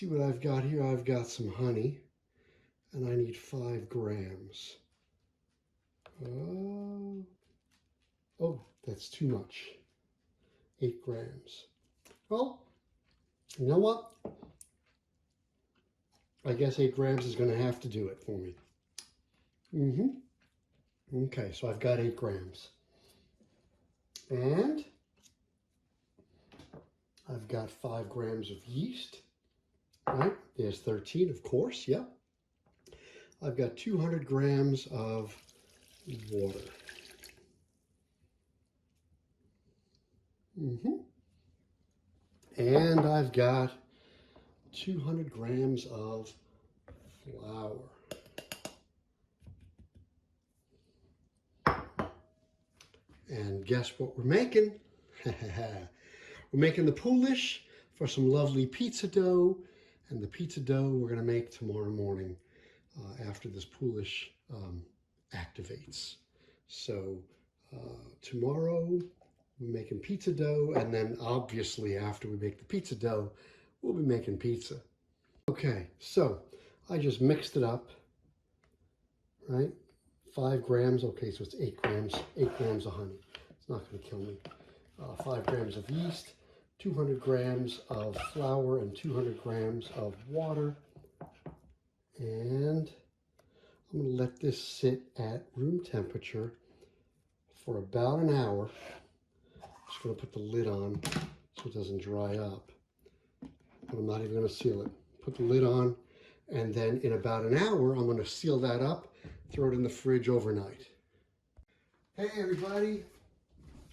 see what I've got here. I've got some honey, and I need 5 grams. Oh, that's too much. 8 grams. Well, you know what? I guess 8 grams is going to have to do it for me. Okay, so I've got 8 grams. And I've got 5 grams of yeast. Right? There's 13, of course. Yep. I've got 200 grams of water. And I've got 200 grams of flour. And guess what we're making? We're making the Poolish for some lovely pizza dough. And the pizza dough we're going to make tomorrow morning after this Poolish activates. So tomorrow we're making pizza dough, and then obviously after we make the pizza dough, we'll be making pizza. Okay, so I just mixed it up, right? 5 grams, okay, so it's 8 grams, 8 grams of honey. It's not going to kill me. 5 grams of yeast, 200 grams of flour, and 200 grams of water. And I'm going to let this sit at room temperature for about an hour. I'm just going to put the lid on so it doesn't dry up. But I'm not even going to seal it. Put the lid on, and then in about an hour, I'm going to seal that up, throw it in the fridge overnight. Hey everybody.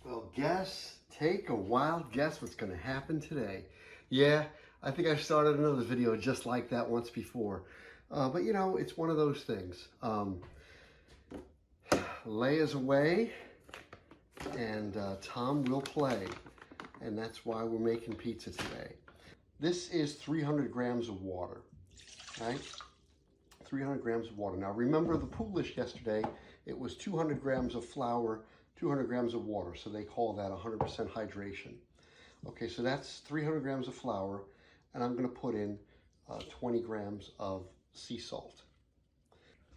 Well, take a wild guess what's going to happen today. Yeah, I think I started another video just like that once before. But you know, it's one of those things. Leia's away, and Tom will play. And that's why we're making pizza today. This is 300 grams of water, right? 300 grams of water. Now remember the Poolish yesterday, it was 200 grams of flour, 200 grams of water. So they call that 100% hydration. Okay, so that's 300 grams of flour, and I'm gonna put in 20 grams of sea salt.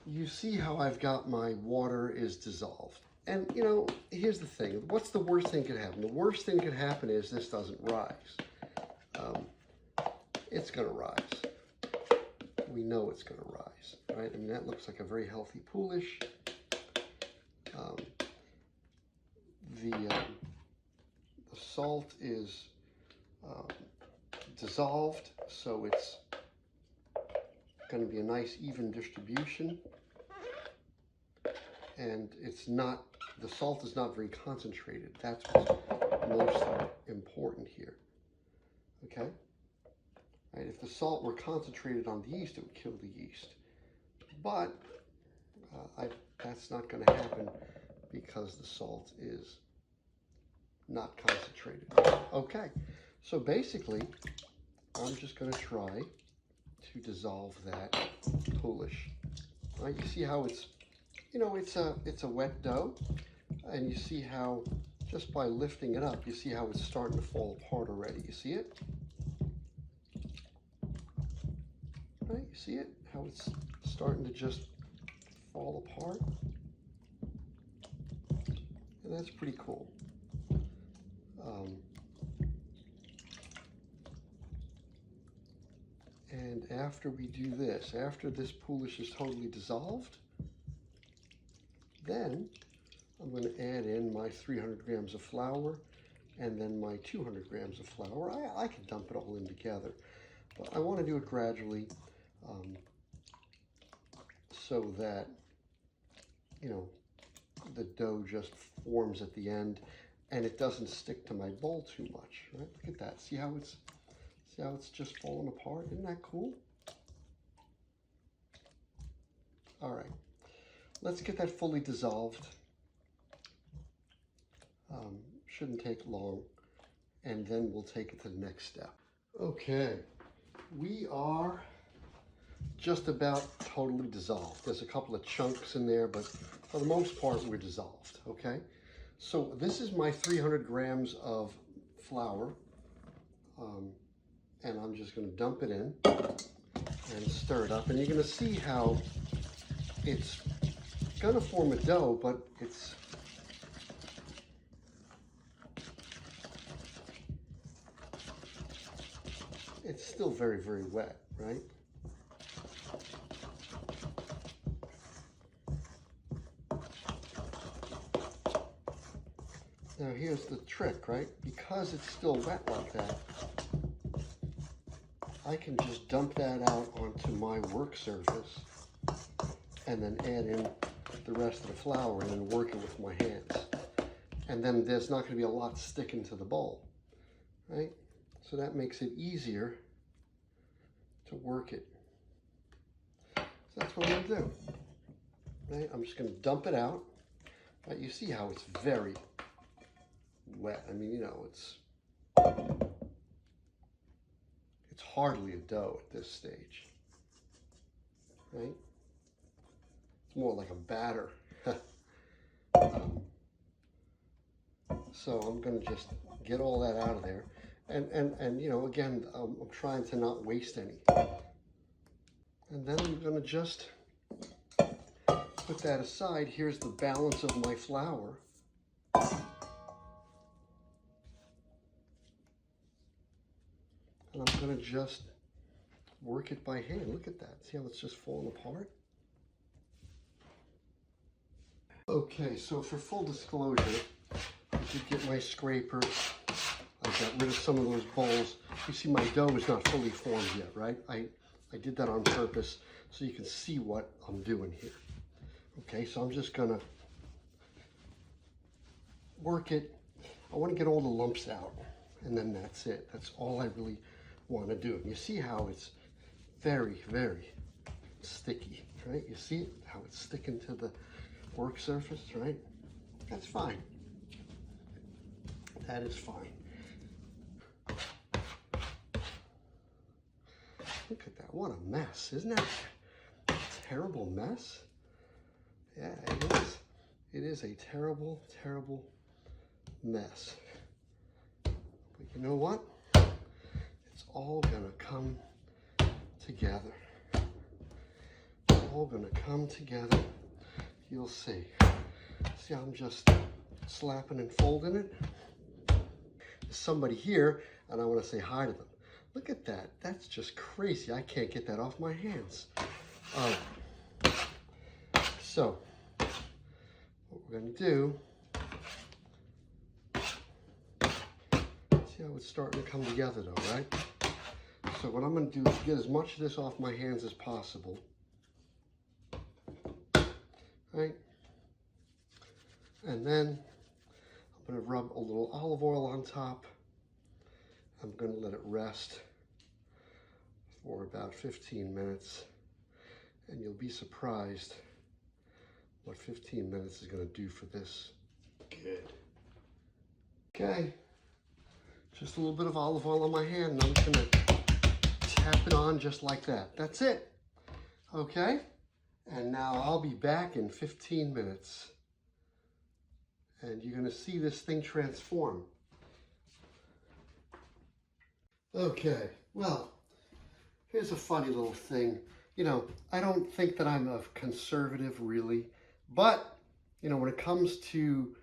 You see how I've got my water is dissolved. And you know, here's the thing, what's the worst thing could happen? The worst thing could happen is this doesn't rise. It's gonna rise. We know it's gonna rise, right? I mean, that looks like a very healthy Poolish. The salt is dissolved, so it's going to be a nice even distribution, and it's not, the salt is not very concentrated. That's what's most important here. Okay, right? If the salt were concentrated on the yeast, it would kill the yeast, but that's not going to happen because the salt is not concentrated. Okay, so basically I'm just going to try to dissolve that Poolish. Right, you see how it's, you know, it's a wet dough, and you see how just by lifting it up, you see how it's starting to fall apart already. You see it? Right, you see it? How it's starting to just fall apart? And that's pretty cool. And after we do this, after this Poolish is totally dissolved, then I'm going to add in my 300 grams of flour and then my 200 grams of flour. I can dump it all in together, but I want to do it gradually so that, you know, the dough just forms at the end and it doesn't stick to my bowl too much, right? Look at that. See how it's just falling apart? Isn't that cool? All right, let's get that fully dissolved. Shouldn't take long, and then we'll take it to the next step. Okay, we are just about totally dissolved. There's a couple of chunks in there, but for the most part, we're dissolved, okay? So this is my 300 grams of flour, and I'm just going to dump it in and stir it up. And you're going to see how it's going to form a dough, but it's still very, very wet, right? Now here's the trick, right? Because it's still wet like that, I can just dump that out onto my work surface and then add in the rest of the flour and then work it with my hands. And then there's not going to be a lot sticking to the bowl, right? So that makes it easier to work it. So that's what I'm going to do, right? I'm just going to dump it out. Right? You see how it's very wet. I mean, you know, it's hardly a dough at this stage, right? It's more like a batter. So I'm going to just get all that out of there. And you know, again, I'm trying to not waste any. And then I'm going to just put that aside. Here's the balance of my flour. And I'm going to just work it by hand. Look at that. See how it's just falling apart? Okay, so for full disclosure, I did get my scraper. I got rid of some of those bowls. You see my dough is not fully formed yet, right? I did that on purpose so you can see what I'm doing here. Okay, so I'm just gonna work it. I want to get all the lumps out, and then that's it. That's all I really want to do. And you see how it's very, very sticky, right? You see how it's sticking to the work surface, right? That's fine. That is fine. Look at that. What a mess. Isn't that a terrible mess? Yeah, it is. It is a terrible, terrible mess. But you know what? It's all going to come together. It's all going to come together. You'll see. See how I'm just slapping and folding it? There's somebody here, and I want to say hi to them. Look at that. That's just crazy. I can't get that off my hands. So, what we're going to do, see how it's starting to come together though, right? So what I'm going to do is get as much of this off my hands as possible. Right? And then I'm going to rub a little olive oil on top. I'm going to let it rest for about 15 minutes, and you'll be surprised what 15 minutes is going to do for this. Good. Okay, just a little bit of olive oil on my hand, and I'm just going to tap it on just like that. That's it. Okay, and now I'll be back in 15 minutes, and you're going to see this thing transform. Okay, well, here's a funny little thing. You know, I don't think that I'm a conservative really, but, you know, when it comes to,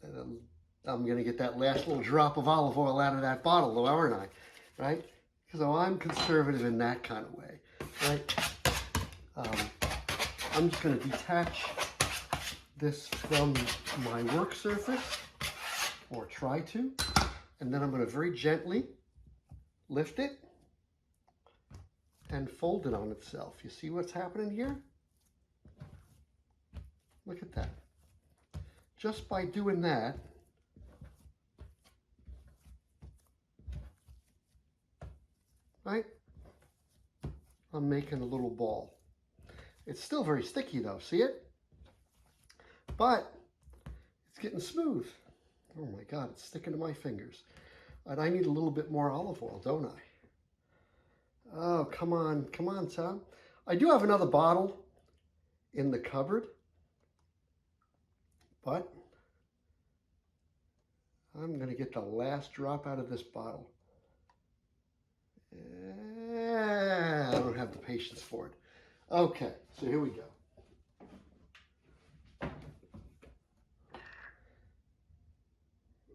I'm going to get that last little drop of olive oil out of that bottle, though, aren't I? Right? Because I'm conservative in that kind of way, right? I'm just going to detach this from my work surface, or try to. And then I'm going to very gently lift it and fold it on itself. You see what's happening here? Look at that. Just by doing that, right? I'm making a little ball. It's still very sticky though, see it? But it's getting smooth. Oh my God, it's sticking to my fingers. And I need a little bit more olive oil, don't I? Oh, come on, Tom. I do have another bottle in the cupboard, but I'm gonna get the last drop out of this bottle. patience for it. Okay, so here we go.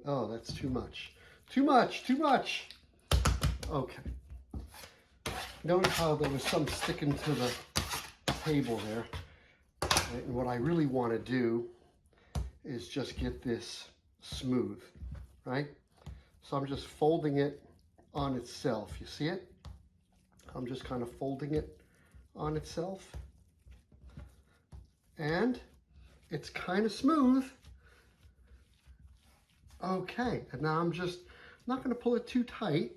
Oh, that's too much. Too much, too much. Okay. Notice how there was some sticking to the table there. Right? And what I really want to do is just get this smooth, right? So I'm just folding it on itself. You see it? I'm just kind of folding it on itself. And it's kind of smooth. Okay, and now I'm just not going to pull it too tight,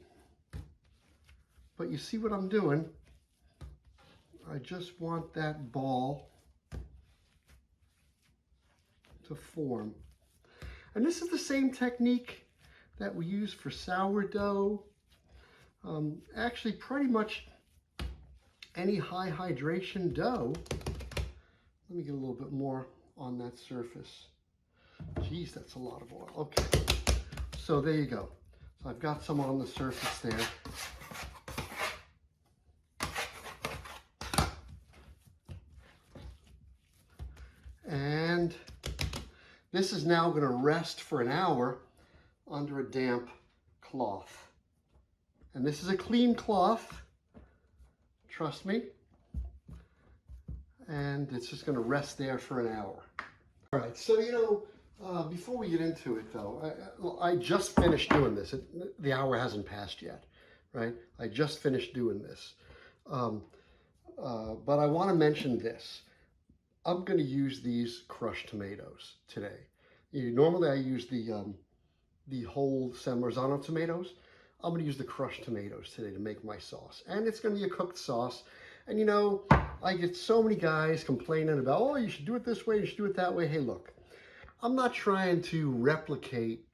but you see what I'm doing? I just want that ball to form. And this is the same technique that we use for sourdough. Actually, pretty much any high hydration dough. Let me get a little bit more on that surface. Geez, that's a lot of oil. Okay, so there you go. So I've got some on the surface there. And this is now going to rest for an hour under a damp cloth. And this is a clean cloth, trust me. And it's just going to rest there for an hour. All right, so before we get into it though, I just finished doing this. The hour hasn't passed yet, right? I just finished doing this. But I want to mention this. I'm going to use these crushed tomatoes today. Normally I use the whole San Marzano tomatoes. I'm going to use the crushed tomatoes today to make my sauce. And it's going to be a cooked sauce. And I get so many guys complaining about, oh, you should do it this way, you should do it that way. Hey, look, I'm not trying to replicate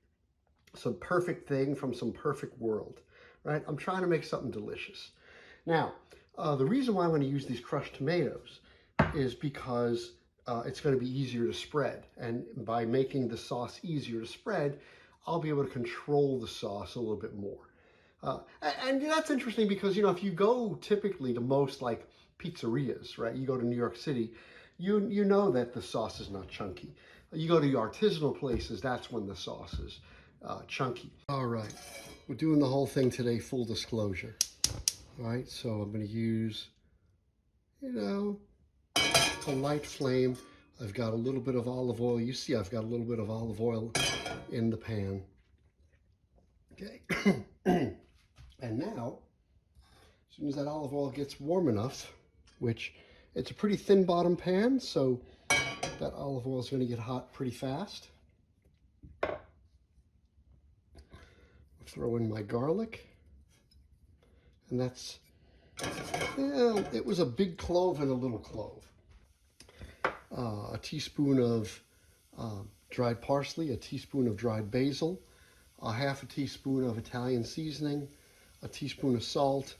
some perfect thing from some perfect world, right? I'm trying to make something delicious. Now, the reason why I'm going to use these crushed tomatoes is because it's going to be easier to spread. And by making the sauce easier to spread, I'll be able to control the sauce a little bit more. And that's interesting because, if you go typically to most like pizzerias, right? You go to New York City, you know that the sauce is not chunky. You go to the artisanal places, that's when the sauce is chunky. All right, we're doing the whole thing today, full disclosure. All right, so I'm going to use, a light flame. I've got a little bit of olive oil. You see I've got a little bit of olive oil in the pan. Okay. And now, as soon as that olive oil gets warm enough, which it's a pretty thin bottom pan, so that olive oil is going to get hot pretty fast. Throw in my garlic. And that's, it was a big clove and a little clove. A teaspoon of dried parsley, a teaspoon of dried basil, a half a teaspoon of Italian seasoning, a teaspoon of salt,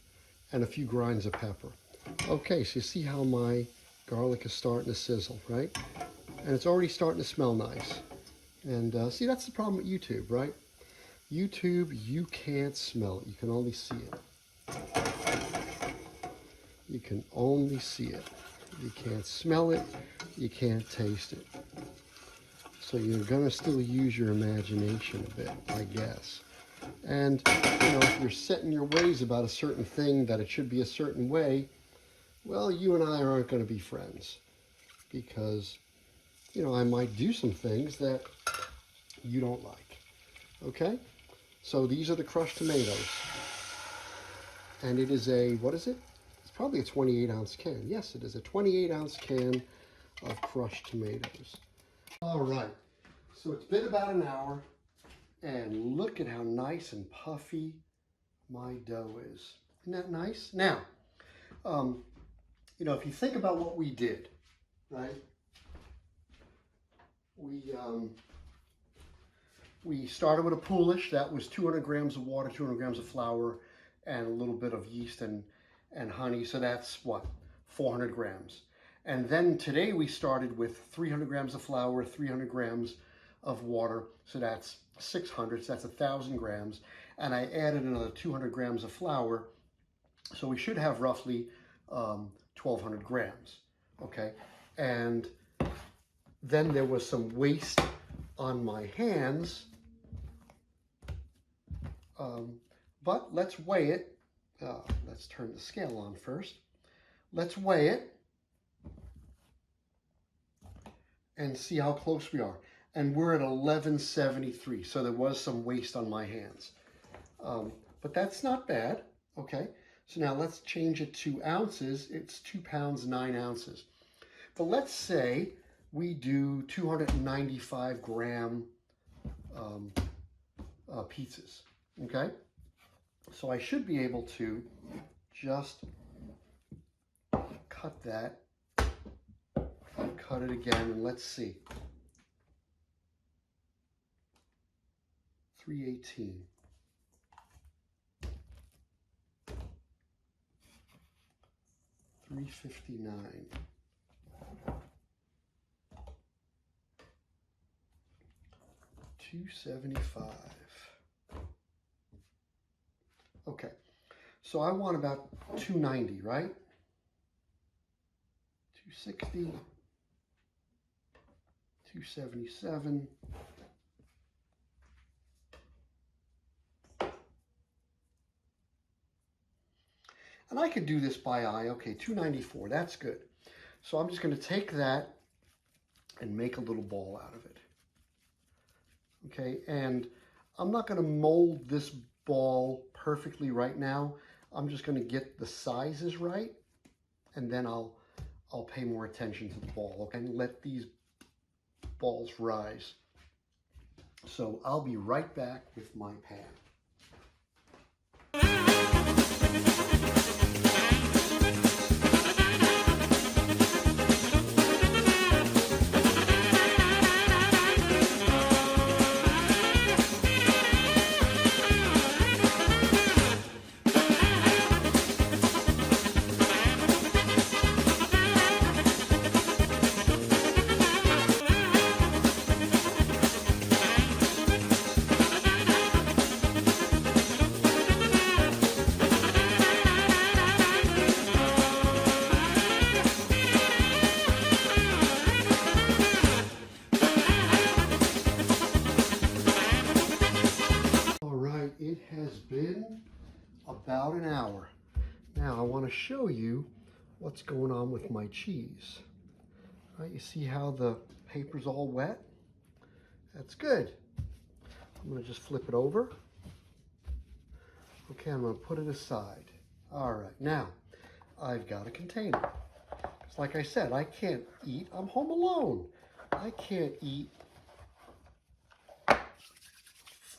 and a few grinds of pepper. Okay, so you see how my garlic is starting to sizzle, right? And it's already starting to smell nice. And see, that's the problem with YouTube, right? YouTube, you can't smell it. You can only see it. You can only see it. You can't smell it. You can't taste it. So you're going to still use your imagination a bit, I guess. And, if you're set in your ways about a certain thing, that it should be a certain way, well, you and I aren't going to be friends. Because, I might do some things that you don't like. Okay? So these are the crushed tomatoes. And it is a, what is it? It's probably a 28-ounce can. Yes, it is a 28-ounce can of crushed tomatoes. All right, so it's been about an hour, and look at how nice and puffy my dough is. Isn't that nice? Now, if you think about what we did, right? We started with a Poolish. That was 200 grams of water, 200 grams of flour, and a little bit of yeast and honey. So that's what, 400 grams. And then today we started with 300 grams of flour, 300 grams of water. So that's 600, so that's 1,000 grams. And I added another 200 grams of flour. So we should have roughly 1,200 grams, okay? And then there was some waste on my hands, but let's weigh it. Let's turn the scale on first. Let's weigh it and see how close we are. And we're at 1173, so there was some waste on my hands. But that's not bad, okay? So now let's change it to ounces. It's 2 pounds, 9 ounces. But let's say we do 295 gram pizzas, okay? So I should be able to just cut that and cut it again, and let's see. 318. $3.59. $2.75. Okay, so I want about 290, right? 260, 277. And I could do this by eye. Okay, 294, that's good. So I'm just going to take that and make a little ball out of it. Okay, and I'm not going to mold this ball perfectly right now. I'm just going to get the sizes right, and then I'll pay more attention to the ball, okay, and let these balls rise. So I'll be right back with my pan. It has been about an hour. Now I want to show you what's going on with my cheese. All right, you see how the paper's all wet? That's good. I'm going to just flip it over. Okay, I'm going to put it aside. All right, now I've got a container. Because like I said, I can't eat. I'm home alone. I can't eat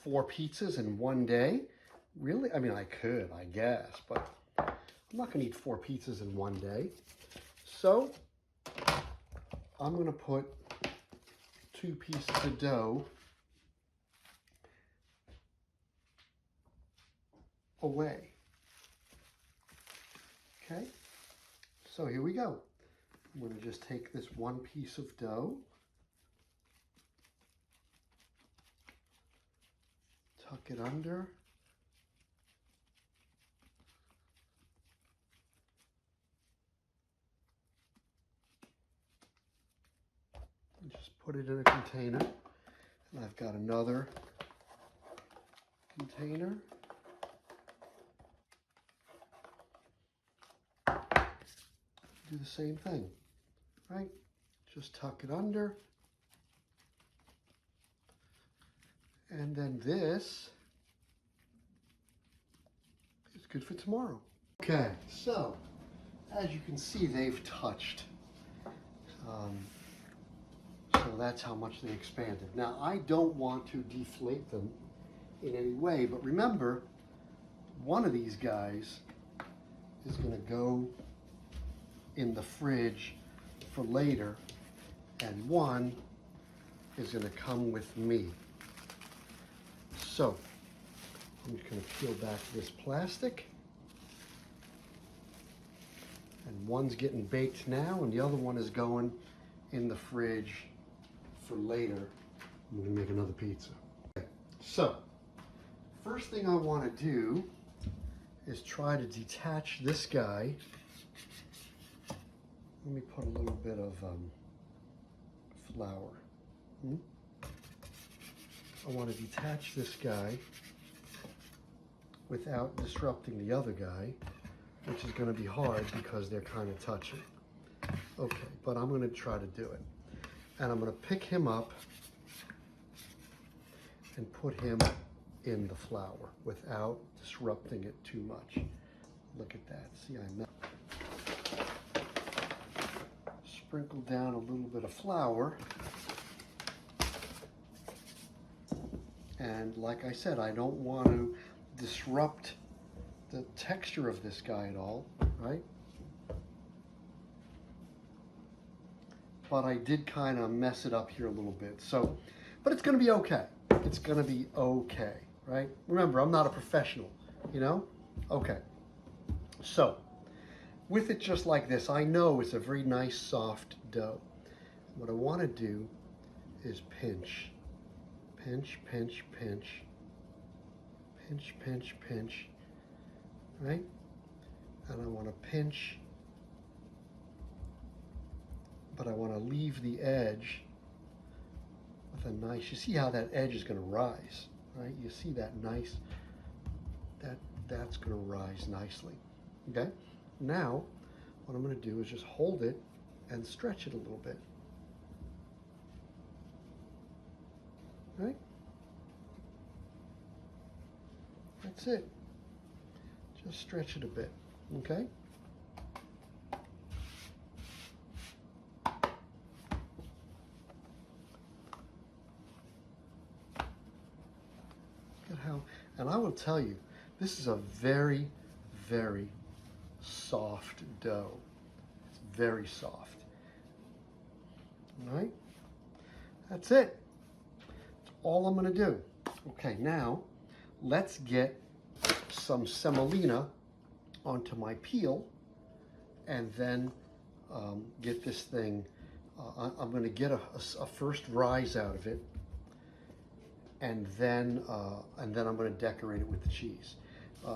4 pizzas in one day. Really? I mean, I could, I guess, but I'm not going to eat 4 pizzas in one day. So I'm going to put 2 pieces of dough away. Okay? So here we go. I'm going to just take this 1 piece of dough, tuck it under, and just put it in a container. And I've got another container. Do the same thing, right? Just tuck it under. And then this is good for tomorrow. Okay, so as you can see, they've touched. So that's how much they expanded. Now, I don't want to deflate them in any way, but remember, one of these guys is going to go in the fridge for later, and one is going to come with me. So, I'm just going to peel back this plastic. And one's getting baked now, and the other one is going in the fridge for later. I'm going to make another pizza. Okay. So, first thing I want to do is try to detach this guy Let me put a little bit of flour. I want to detach this guy without disrupting the other guy, which is going to be hard because they're kind of touching. Okay, but I'm going to try to do it. And I'm going to pick him up and put him in the flour without disrupting it too much. Look at that. See, I sprinkle down a little bit of flour. And like I said, I don't want to disrupt the texture of this guy at all, right? But I did kind of mess it up here a little bit. So, but it's going to be okay. It's going to be okay, right? Remember, I'm not a professional, you know? Okay. So, with it just like this, I know it's a very nice soft dough. What I want to do is pinch. Pinch, pinch, pinch. Pinch, pinch, pinch. Right? And I want to pinch, but I want to leave the edge with a nice, you see how that edge is going to rise, right? You see that nice, that's going to rise nicely. Okay? Now, what I'm going to do is just hold it and stretch it a little bit. Right? That's it. Just stretch it a bit, okay? Look at how, and I will tell you, this is a very, very soft dough. It's very soft. All right? That's it. That's all I'm going to do. Okay, now let's get some semolina onto my peel, and then get this thing. I'm going to get a first rise out of it, and then I'm going to decorate it with the cheese.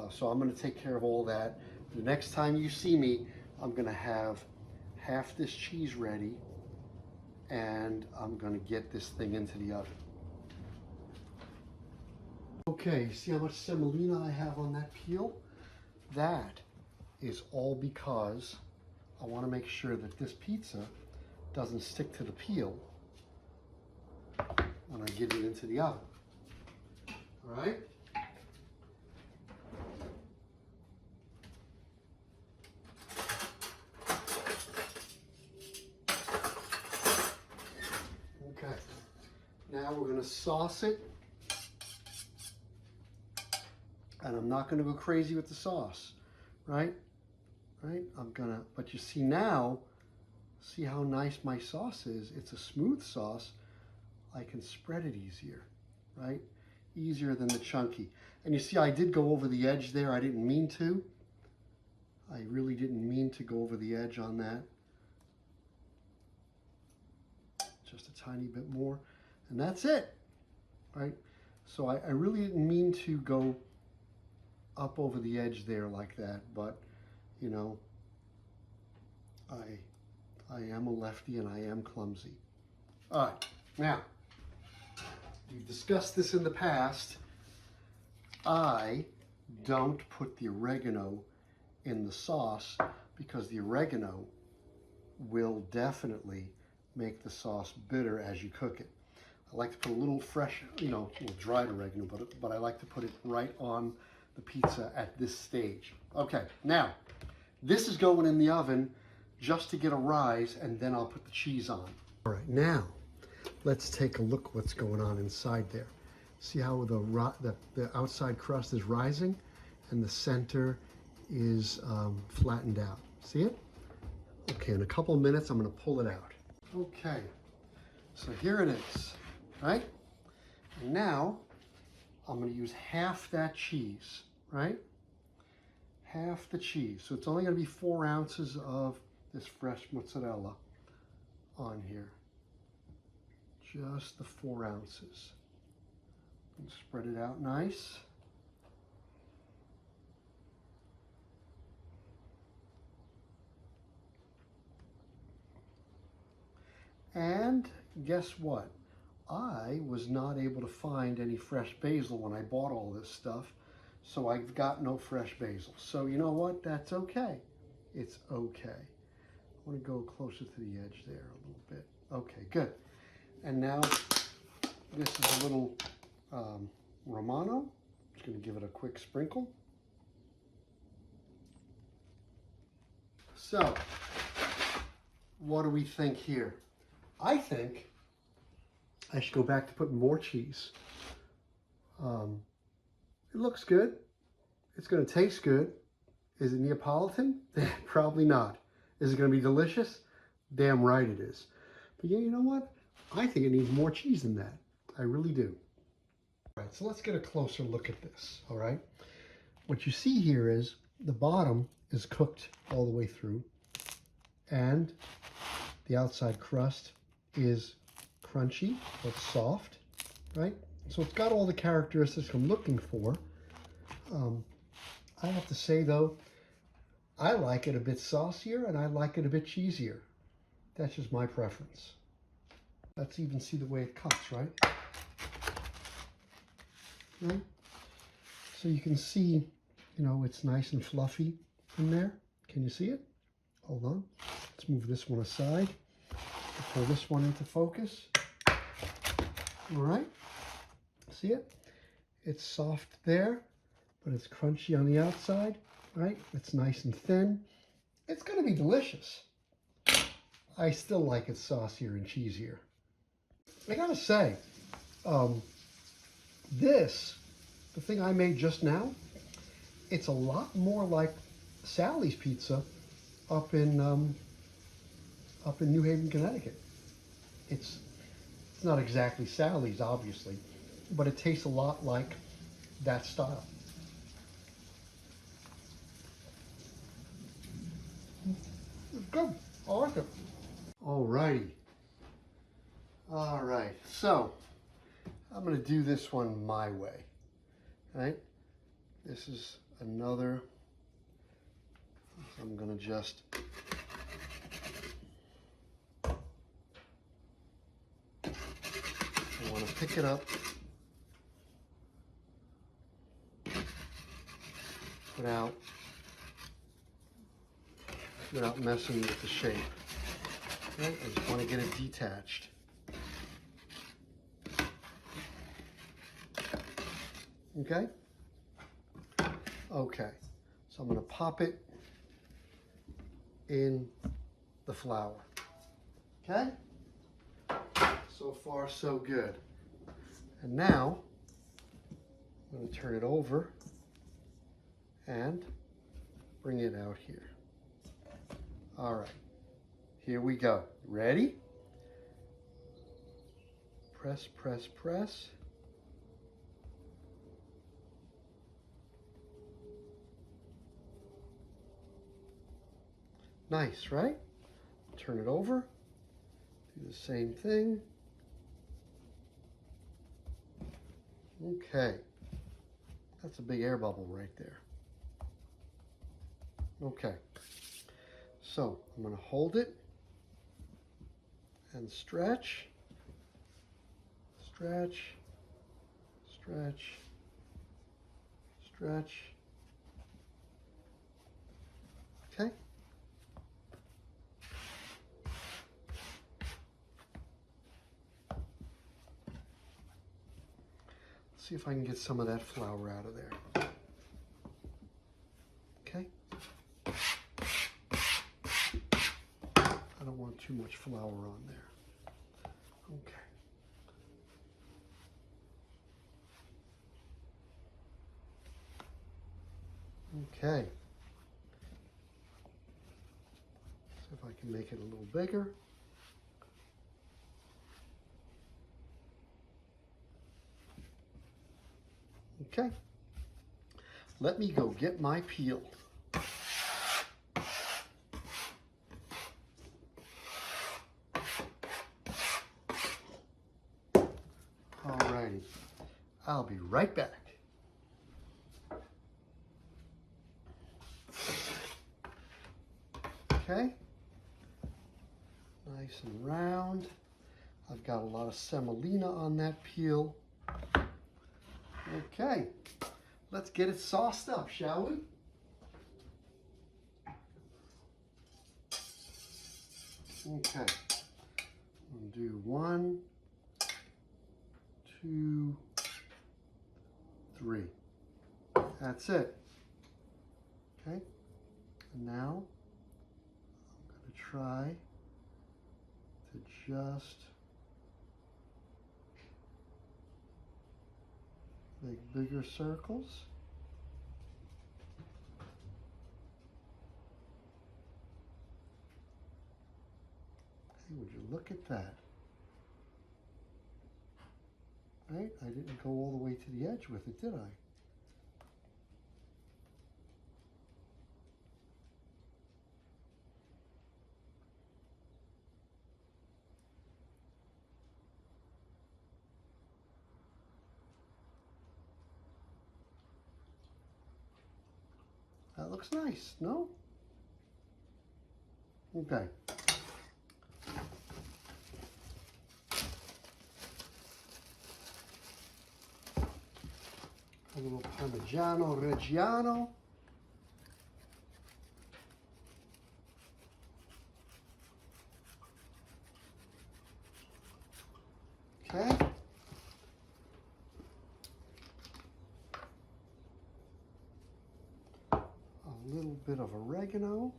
So I'm going to take care of all that. The next time you see me, I'm going to have half this cheese ready, and I'm going to get this thing into the oven. Okay, see how much semolina I have on that peel? That is all because I want to make sure that this pizza doesn't stick to the peel when I get it into the oven. All right? Okay, now we're going to sauce it. And I'm not going to go crazy with the sauce, right? Right? But you see now, see how nice my sauce is? It's a smooth sauce. I can spread it easier, right? Easier than the chunky. And you see, I did go over the edge there. I didn't mean to. I really didn't mean to go over the edge on that. Just a tiny bit more. And that's it, right? So I really didn't mean to go up over the edge there like that, but you know, I am a lefty and I am clumsy. All right, now we've discussed this in the past. I don't put the oregano in the sauce because the oregano will definitely make the sauce bitter as you cook it. I like to put a little fresh, you know, a little dried oregano, but I like to put it right on the pizza at this stage. Okay, now this is going in the oven just to get a rise, and then I'll put the cheese on. All right, now let's take a look what's going on inside there. See how the outside crust is rising and the center is flattened out. See it? Okay, in a couple of minutes I'm going to pull it out. Okay, so here it is, right? And now I'm going to use half that cheese, right? Half the cheese. So it's only going to be 4 ounces of this fresh mozzarella on here. Just the 4 ounces. And spread it out nice. And guess what? I was not able to find any fresh basil when I bought all this stuff, so I've got no fresh basil. So you know what? That's okay. It's okay. I want to go closer to the edge there a little bit. Okay, good. And now this is a little Romano. Just going to give it a quick sprinkle. So, what do we think here? I think I should go back to putting more cheese. It looks good. It's going to taste good. Is it Neapolitan? Probably not. Is it going to be delicious? Damn right it is. But yeah, you know what? I think it needs more cheese than that. I really do. All right, so let's get a closer look at this, all right? What you see here is the bottom is cooked all the way through, and the outside crust is crunchy, but soft, right? So it's got all the characteristics I'm looking for. I have to say, though, I like it a bit saucier and I like it a bit cheesier. That's just my preference. Let's even see the way it cuts, right? Right? So you can see, you know, it's nice and fluffy in there. Can you see it? Hold on. Let's move this one aside. Pull this one into focus. All right. See it? It's soft there, but it's crunchy on the outside, right? It's nice and thin. It's going to be delicious. I still like it saucier and cheesier. I gotta say, the thing I made just now, it's a lot more like Sally's Pizza up in New Haven, Connecticut. It's not exactly Sally's, obviously, but it tastes a lot like that style. It's good. I like it. Alrighty. All right. So I'm going to do this one my way. Right? This is another. I'm going to just I want to pick it up without messing with the shape. Right? I just want to get it detached. Okay? Okay. So I'm going to pop it in the flour. Okay? So far, so good. And now, I'm going to turn it over and bring it out here. All right. Here we go. Ready? Press, press, press. Nice, right? Turn it over. Do the same thing. Okay. That's a big air bubble right there. Okay. So I'm going to hold it and stretch, stretch, stretch, stretch. Okay. See if I can get some of that flour out of there. Okay. I don't want too much flour on there. Okay. Okay. See if I can make it a little bigger. Okay. Let me go get my peel. Alrighty. I'll be right back. Okay. Nice and round. I've got a lot of semolina on that peel. Okay, let's get it sauced up, shall we? Okay, we'll do 1, 2, 3. That's it. Okay, and now I'm going to try to just make bigger circles. Hey, would you look at that? Right? I didn't go all the way to the edge with it, did I? That looks nice, no? Okay. A little Parmigiano Reggiano. Okay. A little bit of oregano.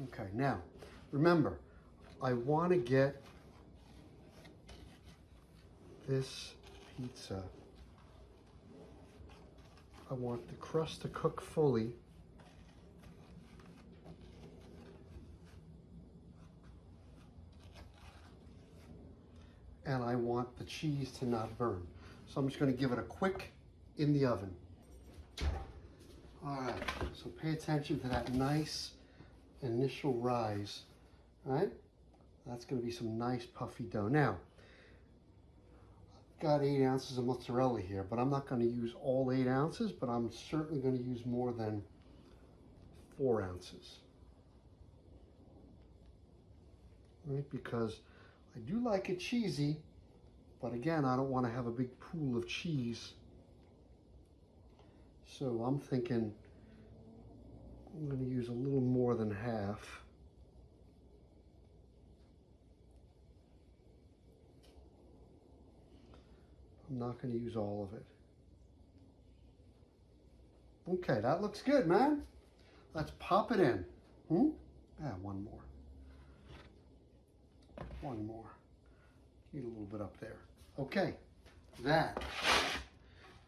Okay, now, remember, I want to get this pizza, I want the crust to cook fully. And I want the cheese to not burn. So I'm just going to give it a quick in the oven. All right, so pay attention to that nice initial rise, all right? That's going to be some nice puffy dough. Now, I've got 8 ounces of mozzarella here, but I'm not going to use all 8 ounces, but I'm certainly going to use more than 4 ounces. All right, because I do like it cheesy, but again, I don't want to have a big pool of cheese. So I'm thinking I'm going to use a little more than half. I'm not going to use all of it. Okay, that looks good, man. Let's pop it in. One more. One more. Need a little bit up there. Okay, that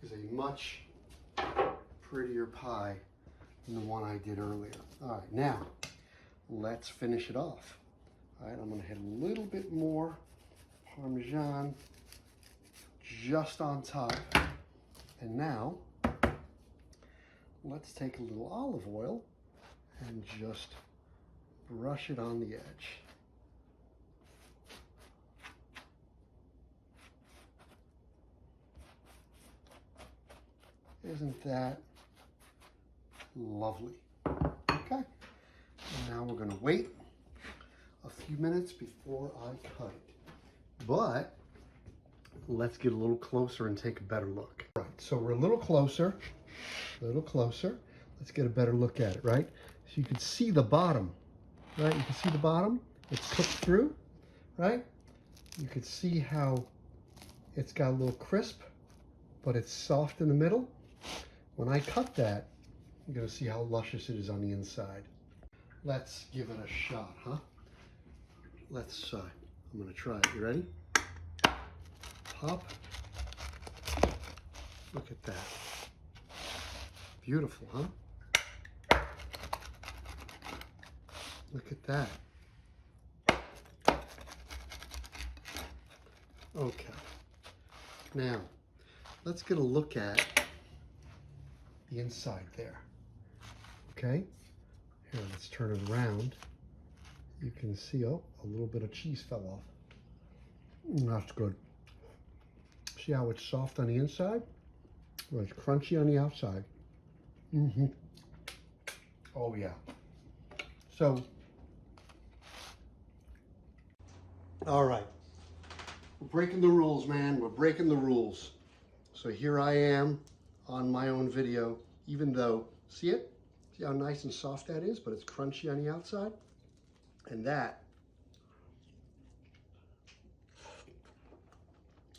is a much prettier pie than the one I did earlier. All right, now let's finish it off. All right, I'm going to hit a little bit more Parmesan just on top. And now let's take a little olive oil and just brush it on the edge. Isn't that lovely? Okay, and now we're going to wait a few minutes before I cut it. But let's get a little closer and take a better look. Right, so we're a little closer, Let's get a better look at it, right? So you can see the bottom, right? You can see the bottom. It's cooked through, right? You can see how it's got a little crisp, but it's soft in the middle. When I cut that, you're going to see how luscious it is on the inside. Let's give it a shot, huh? Let's, I'm going to try it. You ready? Pop. Look at that. Beautiful, huh? Look at that. Okay. Now, let's get a look at the inside there. Okay? Here, let's turn it around. You can see, oh, a little bit of cheese fell off. That's good. See how it's soft on the inside? Well, it's crunchy on the outside. Oh yeah. So, all right. We're breaking the rules, man. We're breaking the rules. So here I am on my own video, even though, see it? See how nice and soft that is, but it's crunchy on the outside? And that,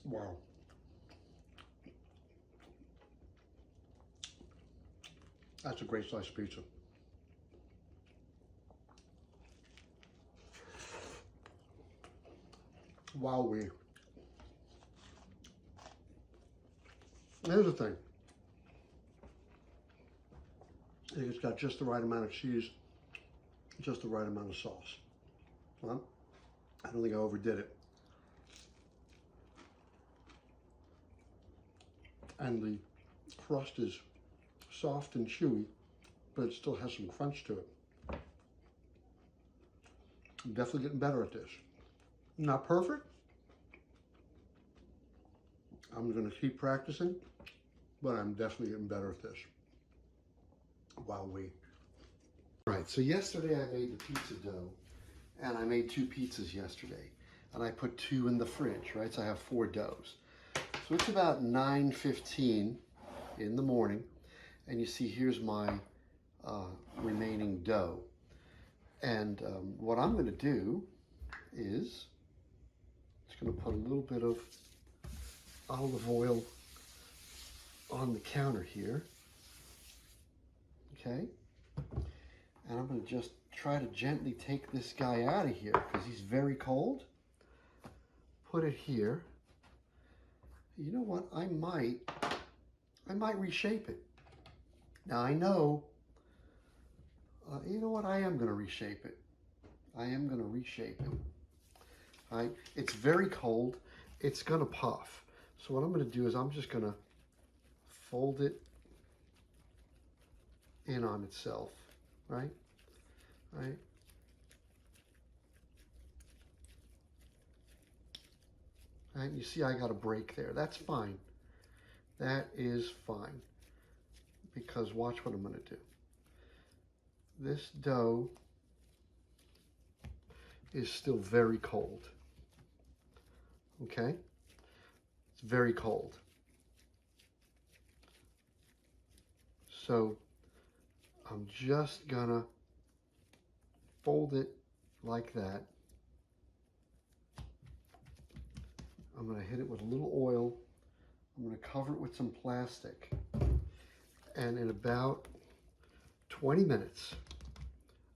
wow. That's a great slice of pizza. Wowee. Here's the thing. I think it's got just the right amount of cheese, just the right amount of sauce. Well, I don't think I overdid it. And the crust is soft and chewy, but it still has some crunch to it. I'm definitely getting better at this. Not perfect. I'm going to keep practicing, but I'm definitely getting better at this. Wowee. All right, so yesterday I made the pizza dough, and I made 2 pizzas yesterday, and I put 2 in the fridge, right? So I have 4 doughs. So it's about 9:15 in the morning, and you see here's my remaining dough. And what I'm going to do is just going to put a little bit of olive oil on the counter here, okay? And I'm going to just try to gently take this guy out of here because he's very cold. Put it here. You know what? I might reshape it. Now I know, you know what? I am going to reshape it. I am going to reshape it. All right? It's very cold. It's going to puff. So what I'm going to do is I'm just going to fold it in on itself, right? Right? Right? You see I got a break there. That's fine. That is fine. Because watch what I'm going to do. This dough is still very cold. Okay? It's very cold. So I'm just gonna fold it like that. I'm gonna hit it with a little oil. I'm gonna cover it with some plastic. And in about 20 minutes,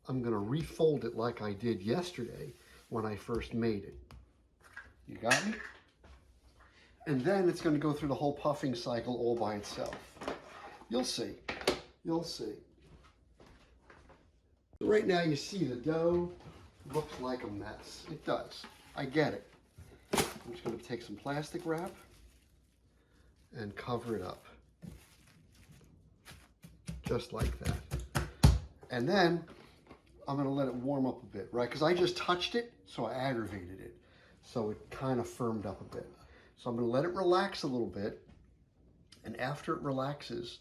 I'm gonna refold it like I did yesterday when I first made it. You got me? And then it's gonna go through the whole puffing cycle all by itself. You'll see. You'll see. Right now you see the dough looks like a mess. It does. I get it. I'm just going to take some plastic wrap and cover it up. Just like that. And then I'm going to let it warm up a bit, right? Because I just touched it, so I aggravated it. So it kind of firmed up a bit. So I'm going to let it relax a little bit. And after it relaxes,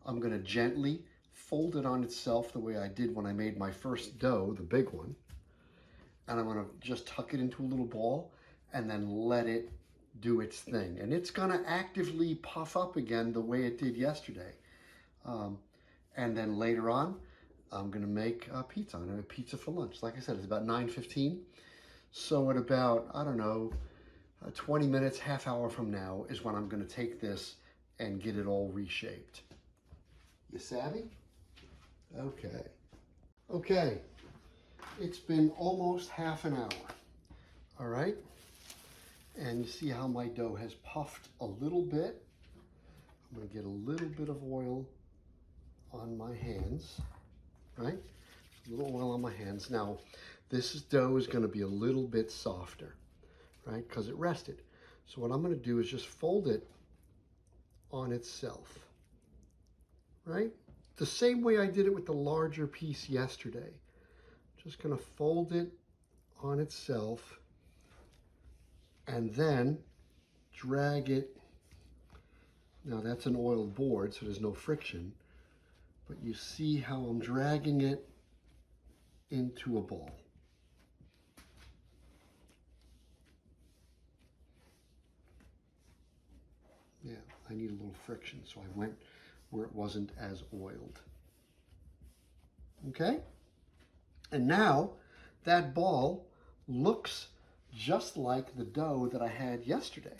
I'm going to gently fold it on itself the way I did when I made my first dough, the big one. And I'm going to just tuck it into a little ball and then let it do its thing. And it's going to actively puff up again the way it did yesterday. And then later on, I'm going to make pizza. I'm going to make pizza for lunch. Like I said, it's about 9:15. So at about, I don't know, 20 minutes, half hour from now is when I'm going to take this and get it all reshaped. You savvy? Okay. Okay. It's been almost half an hour. All right. And you see how my dough has puffed a little bit. I'm going to get a little bit of oil on my hands, right? A little oil on my hands. Now, this dough is going to be a little bit softer, right? Because it rested. So what I'm going to do is just fold it on itself, right? The same way I did it with the larger piece yesterday. Just going to fold it on itself and then drag it. Now that's an oiled board, so there's no friction. but you see how I'm dragging it into a ball. Yeah, I need a little friction, so I went where it wasn't as oiled. Okay? And now that ball looks just like the dough that I had yesterday.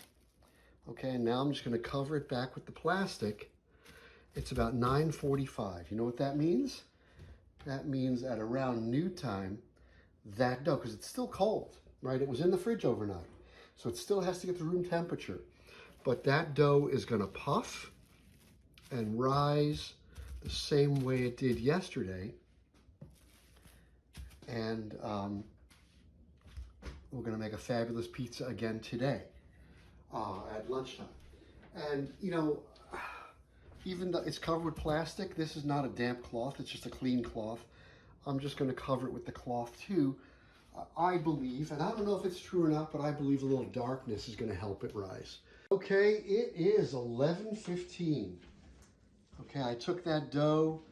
Okay, and now I'm just going to cover it back with the plastic. It's about 9:45. You know what that means? That means at around noon time, that dough, because it's still cold, right? It was in the fridge overnight, so it still has to get to room temperature. But that dough is going to puff and rise the same way it did yesterday. And we're going to make a fabulous pizza again today at lunchtime. And, you know, even though it's covered with plastic, this is not a damp cloth. It's just a clean cloth. I'm just going to cover it with the cloth too. I believe, and I don't know if it's true or not, but I believe a little darkness is going to help it rise. Okay, it is 11:15. Okay, I took that dough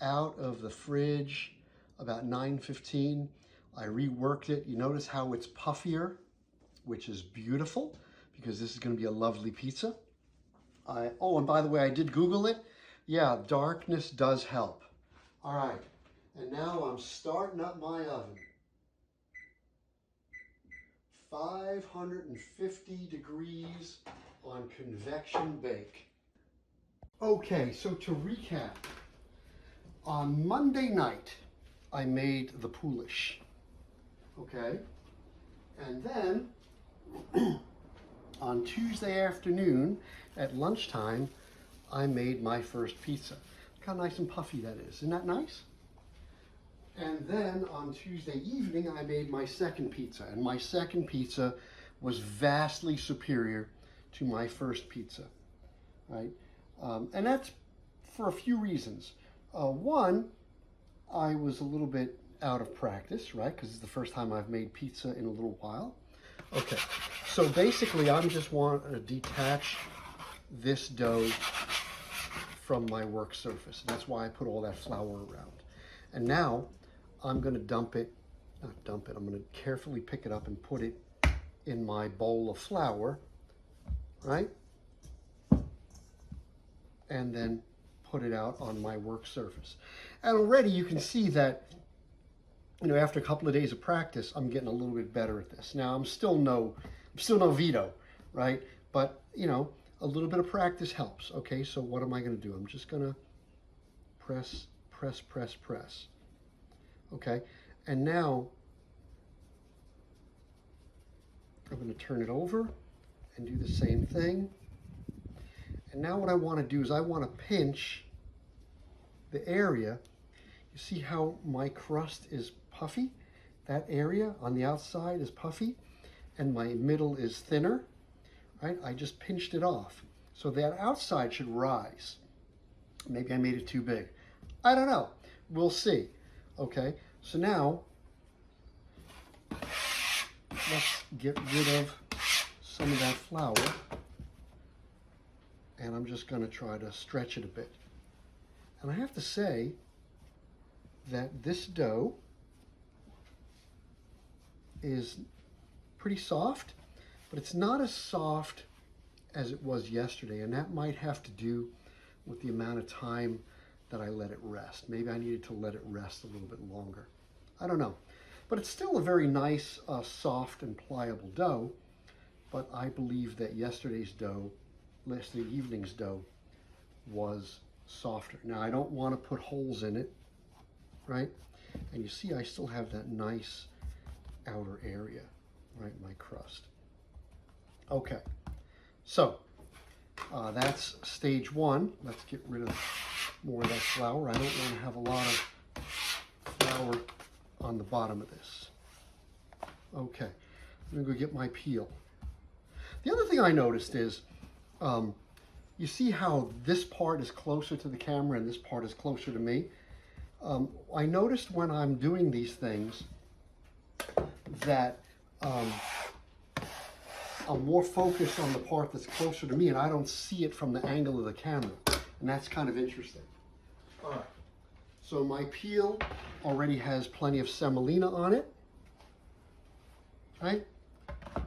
out of the fridge about 9:15. I reworked it. You notice how it's puffier, which is beautiful because this is going to be a lovely pizza. Oh, and by the way, I did Google it. Yeah, darkness does help. All right, and now I'm starting up my oven. 550 degrees on convection bake. Okay, so to recap, on Monday night, I made the Poolish, okay? And then on Tuesday afternoon at lunchtime, I made my first pizza. Look how nice and puffy that is. Isn't that nice? And then on Tuesday evening, I made my second pizza. And my second pizza was vastly superior to my first pizza, right? And that's for a few reasons. One, I was a little bit out of practice, right? Because it's the first time I've made pizza in a little while. Okay, so basically I'm just wanting to detach this dough from my work surface. That's why I put all that flour around. And now I'm going to I'm going to carefully pick it up and put it in my bowl of flour, right? And then put it out on my work surface. And already you can see that, you know, after a couple of days of practice, I'm getting a little bit better at this. Now, I'm still no Vito, right? But, you know, a little bit of practice helps. Okay, so what am I going to do? I'm just going to press, press, press, press. Okay, and now I'm going to turn it over and do the same thing. And now what I want to do is I want to pinch the area. You see how my crust is puffy? That area on the outside is puffy and my middle is thinner, right? I just pinched it off. So that outside should rise. Maybe I made it too big. I don't know. We'll see. Okay, so now let's get rid of some of that flour. And I'm just going to try to stretch it a bit. And I have to say that this dough is pretty soft, but it's not as soft as it was yesterday. And that might have to do with the amount of time that I let it rest. Maybe I needed to let it rest a little bit longer. I don't know. But it's still a very nice, soft and pliable dough. But I believe that yesterday evening's dough was softer. Now I don't want to put holes in it, right? And you see I still have that nice outer area, right? My crust. Okay, so that's stage one. Let's get rid of more of that flour. I don't want to have a lot of flour on the bottom of this. Okay, I'm gonna go get my peel. The other thing I noticed is, you see how this part is closer to the camera and this part is closer to me? I noticed when I'm doing these things that I'm more focused on the part that's closer to me and I don't see it from the angle of the camera. And that's kind of interesting. All right. So my peel already has plenty of semolina on it, right?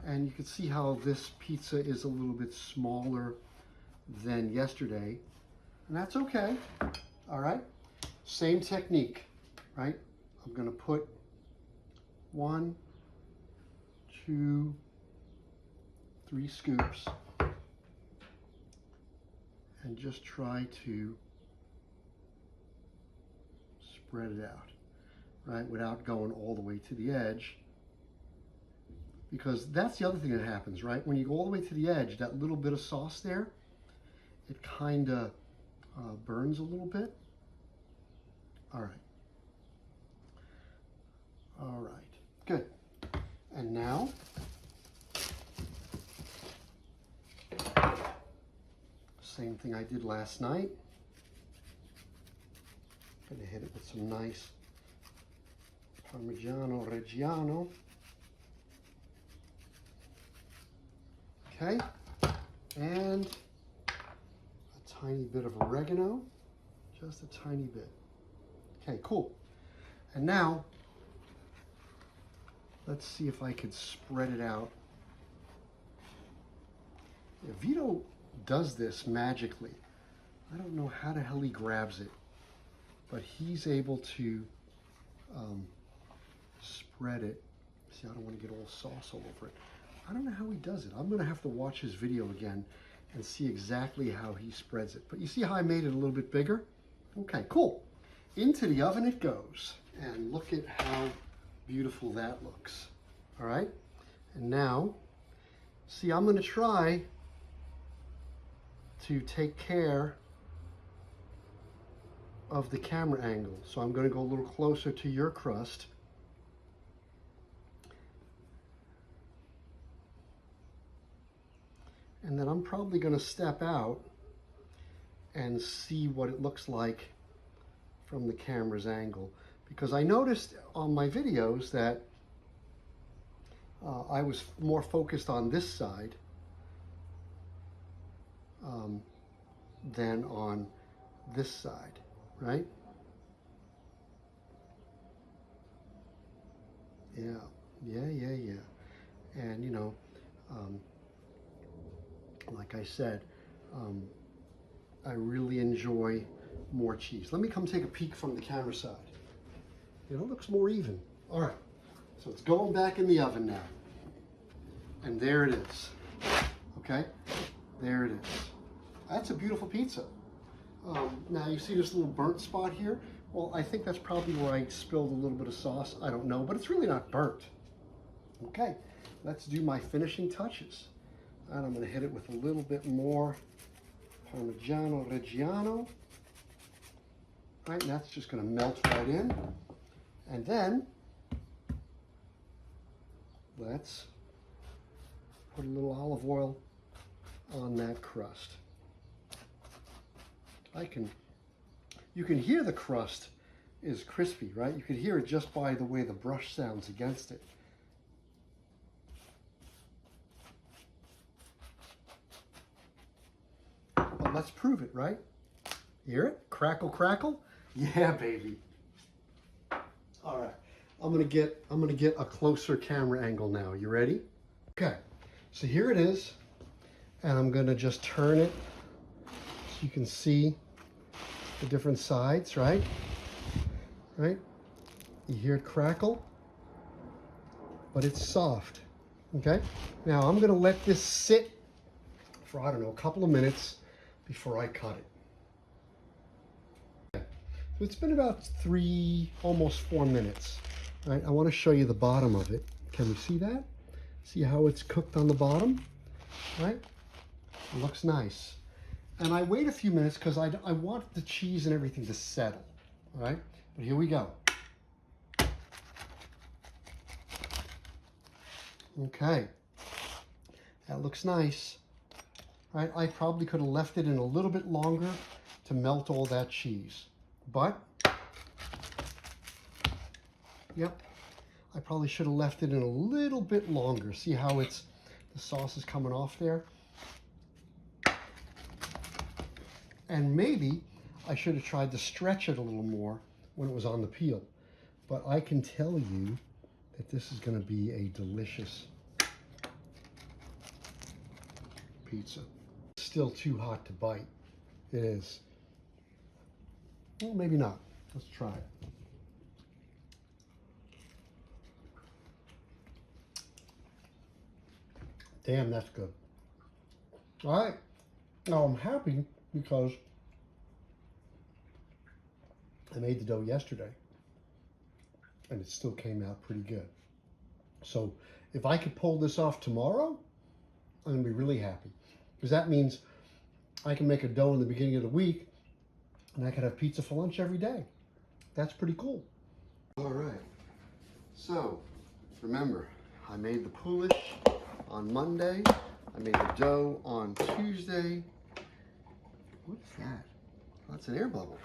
And you can see how this pizza is a little bit smaller than yesterday, and that's okay, all right? Same technique, right? I'm gonna put 1, 2, 3 scoops and just try to spread it out, right? Without going all the way to the edge. Because that's the other thing that happens, right? When you go all the way to the edge, that little bit of sauce there, it kind of burns a little bit. All right. All right, good. And now, same thing I did last night. Gonna hit it with some nice Parmigiano Reggiano. Okay, and a tiny bit of oregano, just a tiny bit. Okay, cool. And now, let's see if I could spread it out. Yeah, Vito does this magically. I don't know how the hell he grabs it, but he's able to spread it. See, I don't want to get all sauce all over it. I don't know how he does it. I'm going to have to watch his video again and see exactly how he spreads it. But you see how I made it a little bit bigger? Okay, cool. Into the oven it goes. And look at how beautiful that looks. All right? And now, see, I'm going to try to take care of the camera angle. So I'm going to go a little closer to your crust. And then I'm probably going to step out and see what it looks like from the camera's angle. Because I noticed on my videos that I was more focused on this side than on this side, right? Yeah. And you know, like I said, I really enjoy more cheese. Let me come take a peek from the camera side. You know, it looks more even. All right, so it's going back in the oven now. And there it is, okay? There it is. That's a beautiful pizza. Now you see this little burnt spot here? Well, I think that's probably where I spilled a little bit of sauce. I don't know, but it's really not burnt. Okay, let's do my finishing touches. And I'm going to hit it with a little bit more Parmigiano Reggiano. Right, and that's just going to melt right in. And then let's put a little olive oil on that crust. You can hear the crust is crispy, right? You can hear it just by the way the brush sounds against it. But let's prove it, right? Hear it? Crackle, crackle? Yeah, baby. All right, I'm gonna get a closer camera angle now. You ready? Okay, so here it is, and I'm gonna just turn it so you can see the different sides, right? Right? You hear it crackle, but it's soft. Okay. Now I'm gonna let this sit for, I don't know, a couple of minutes before I cut it. Okay. So it's been about 3, almost 4 minutes. Right? I want to show you the bottom of it. Can we see that? See how it's cooked on the bottom? Right? It looks nice. And I wait a few minutes because I want the cheese and everything to settle. All right? But here we go. Okay. That looks nice. Right? I probably could have left it in a little bit longer to melt all that cheese. But, yep, I probably should have left it in a little bit longer. See how the sauce is coming off there? And maybe I should have tried to stretch it a little more when it was on the peel. But I can tell you that this is going to be a delicious pizza. It's still too hot to bite. It is. Well, maybe not. Let's try it. Damn, that's good. All right. Now I'm happy because I made the dough yesterday and it still came out pretty good. So if I could pull this off tomorrow, I'm gonna be really happy, because that means I can make a dough in the beginning of the week and I could have pizza for lunch every day. That's pretty cool. All right, so remember, I made the Poolish on Monday. I made the dough on Tuesday. What's that? Oh, that's an air bubble.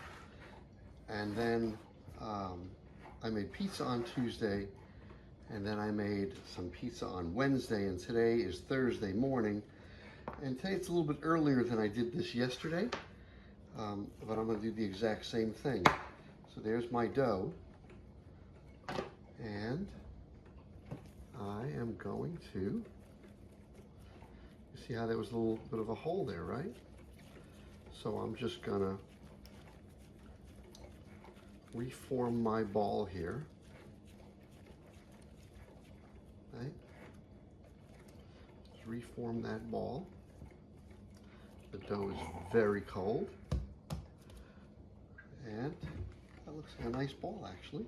And then I made pizza on Tuesday, and then I made some pizza on Wednesday, and today is Thursday morning. And today it's a little bit earlier than I did this yesterday, but I'm gonna do the exact same thing. So there's my dough, and I am going to, you see how there was a little bit of a hole there, right? So I'm just gonna reform my ball here, right? Just reform that ball. The dough is very cold, and that looks like a nice ball, actually.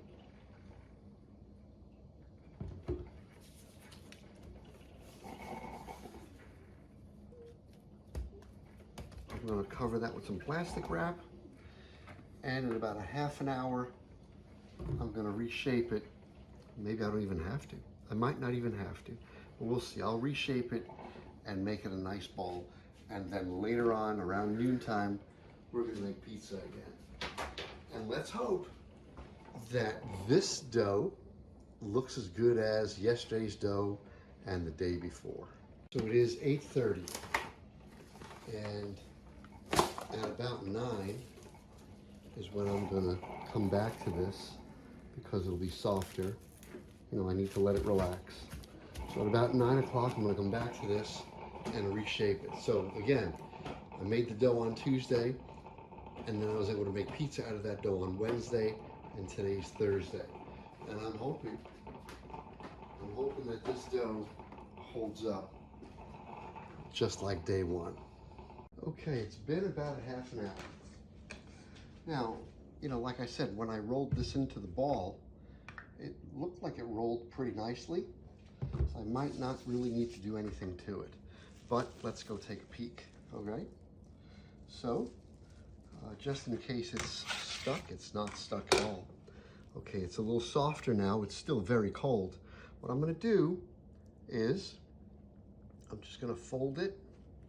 I'm going to cover that with some plastic wrap, and in about a half an hour I'm going to reshape it. Maybe I don't even have to. I might not even have to, but we'll see. I'll reshape it and make it a nice ball, and then later on around noontime we're going to make pizza again. And let's hope that this dough looks as good as yesterday's dough and the day before. So it is 8:30, and at about 9 is when I'm gonna come back to this, because it'll be softer. You know, I need to let it relax. So at about 9 o'clock, I'm gonna come back to this and reshape it. So again, I made the dough on Tuesday, and then I was able to make pizza out of that dough on Wednesday, and today's Thursday. And I'm hoping that this dough holds up just like day one. Okay, it's been about a half an hour. Now, you know, like I said, when I rolled this into the ball, it looked like it rolled pretty nicely. So I might not really need to do anything to it. But let's go take a peek, all right? So, just in case it's stuck, it's not stuck at all. Okay, it's a little softer now. It's still very cold. What I'm gonna do is, I'm just gonna fold it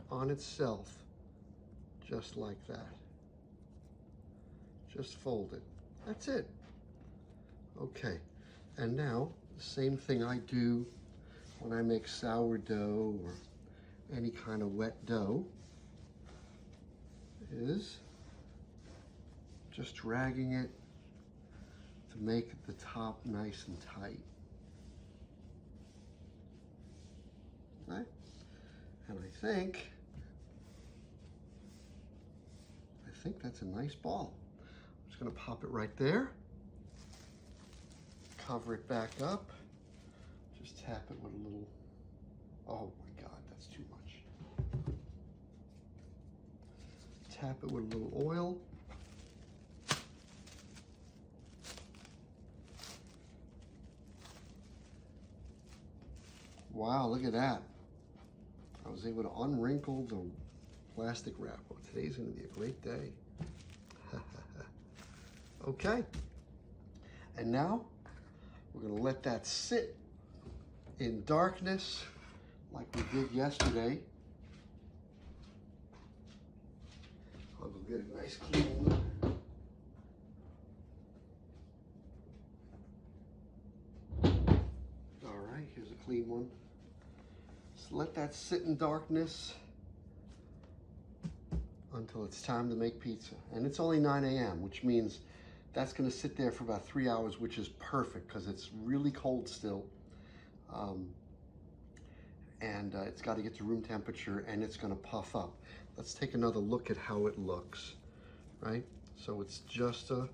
on itself, just like that. Just fold it. That's it. Okay, and now the same thing I do when I make sourdough or any kind of wet dough is just dragging it to make the top nice and tight. Right? And I think that's a nice ball. I'm just gonna pop it right there, cover it back up, just tap it with a little, oh my God, that's too much. Tap it with a little oil. Wow, look at that. I was able to unwrinkle the plastic wrap. Oh, today's gonna be a great day. Okay, and now we're gonna let that sit in darkness like we did yesterday. I'll go get a nice clean one. All right, here's a clean one. So let that sit in darkness until it's time to make pizza. And it's only 9 a.m., which means That's going to sit there for about 3 hours, which is perfect because it's really cold still. And it's got to get to room temperature, and it's going to puff up. Let's take another look at how it looks, right? So it's just a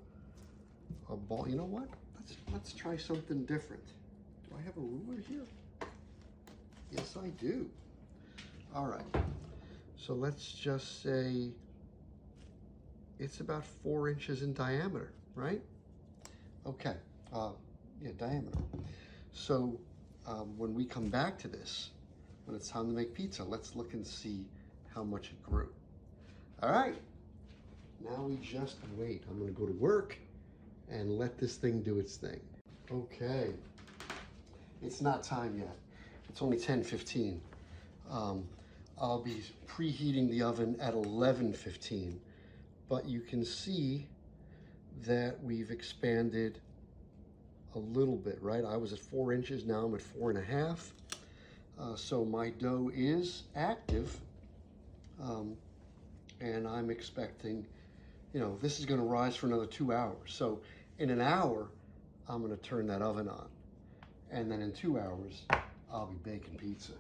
ball. You know what? Let's try something different. Do I have a ruler here? Yes, I do. All right. So let's just say it's about 4 inches in diameter, right? Okay. Yeah, diameter. So when we come back to this, when it's time to make pizza, let's look and see how much it grew. All right. Now we just wait. I'm going to go to work and let this thing do its thing. Okay. It's not time yet. It's only 10:15. I'll be preheating the oven at 11:15, but you can see that we've expanded a little bit, right? I was at 4 inches, now I'm at 4.5. So my dough is active, and I'm expecting, you know, this is going to rise for another 2 hours. So in an hour, I'm going to turn that oven on, and then in 2 hours, I'll be baking pizza.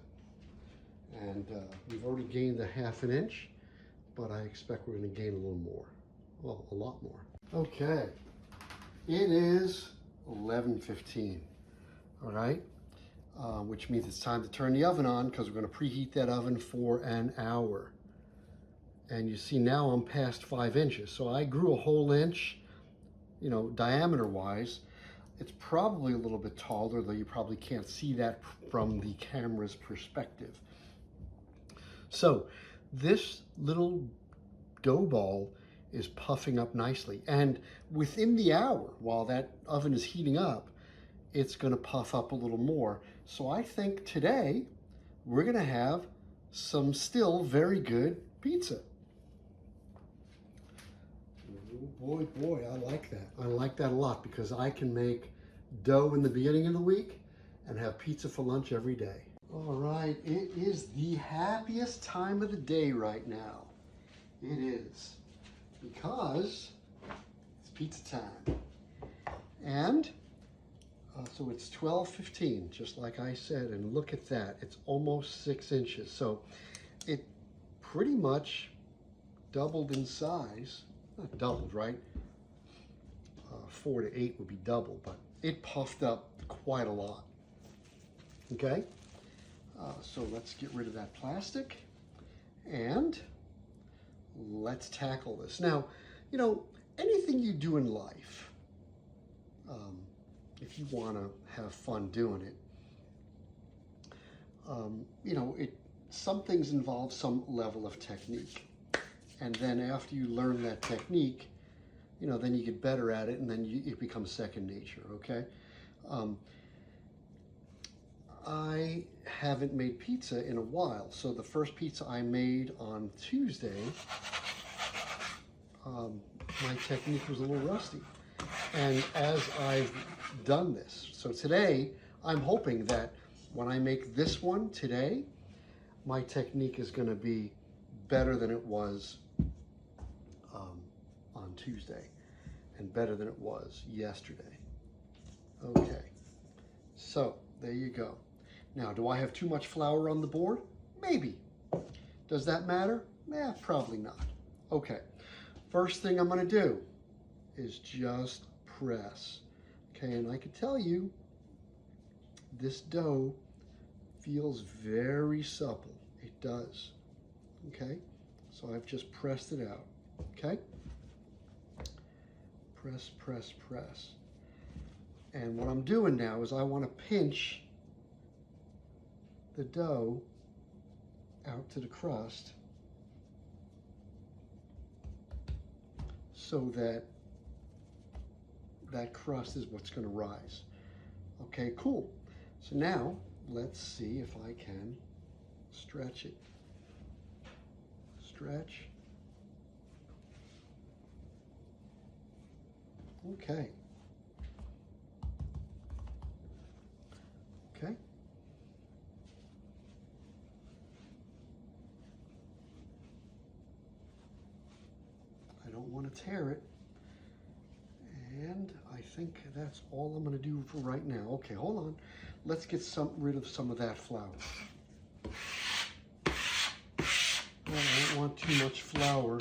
And we've already gained a 1/2 inch, but I expect we're going to gain a little more. Well, a lot more. Okay, it is 11:15. All right, which means it's time to turn the oven on because we're going to preheat that oven for an hour. And you see now I'm past 5 inches, so I grew a whole inch, you know, diameter-wise. It's probably a little bit taller, though you probably can't see that from the camera's perspective. So this little dough ball is puffing up nicely. And within the hour, while that oven is heating up, it's going to puff up a little more. So I think today we're going to have some still very good pizza. Oh boy, I like that. I like that a lot because I can make dough in the beginning of the week and have pizza for lunch every day. All right, it is the happiest time of the day right now. It is, because it's pizza time. And so it's 12:15, just like I said, and look at that. It's almost 6 inches. So it pretty much doubled in size. Not doubled, right? 4 to 8 would be double, but it puffed up quite a lot. Okay? So let's get rid of that plastic and let's tackle this. Now, you know, anything you do in life, if you want to have fun doing it, you know, some things involve some level of technique. And then after you learn that technique, you know, then you get better at it, and then it becomes second nature, okay? I haven't made pizza in a while, so the first pizza I made on Tuesday, my technique was a little rusty. And as I've done this, so today, I'm hoping that when I make this one today, my technique is going to be better than it was on Tuesday, and better than it was yesterday. Okay, so there you go. Now, do I have too much flour on the board? Maybe. Does that matter? Probably not. Okay, first thing I'm going to do is just press. Okay, and I can tell you, this dough feels very supple. It does. Okay, so I've just pressed it out. Okay, press, press, press. And what I'm doing now is I want to pinch the dough out to the crust so that that crust is what's going to rise. Okay, cool. So now let's see if I can stretch it. Stretch. Okay. Okay. I don't want to tear it. And I think that's all I'm going to do for right now. Okay, hold on. Let's get rid of some of that flour. I don't want too much flour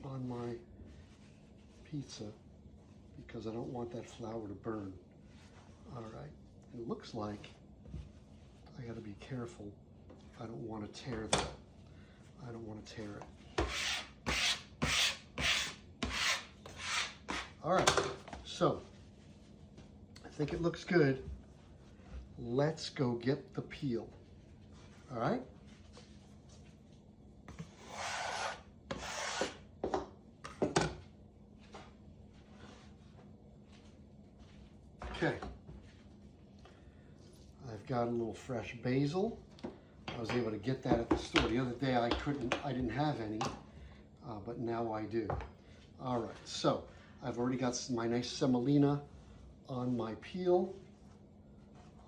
on my pizza because I don't want that flour to burn. All right, it looks like I got to be careful. I don't want to tear that. I don't want to tear it. All right, so I think it looks good. Let's go get the peel. All right? Okay. I've got a little fresh basil. I was able to get that at the store. The other day I didn't have any, but now I do. All right, so I've already got my nice semolina on my peel.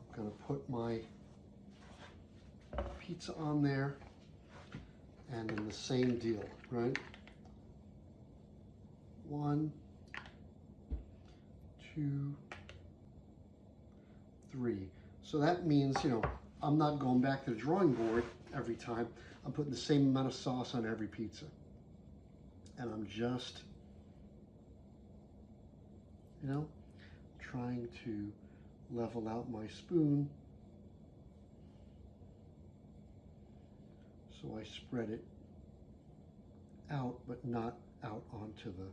I'm gonna put my pizza on there, and then the same deal, right? 1, 2, 3. So that means, you know, I'm not going back to the drawing board every time. I'm putting the same amount of sauce on every pizza. And I'm just, you know, trying to level out my spoon so I spread it out, but not out onto the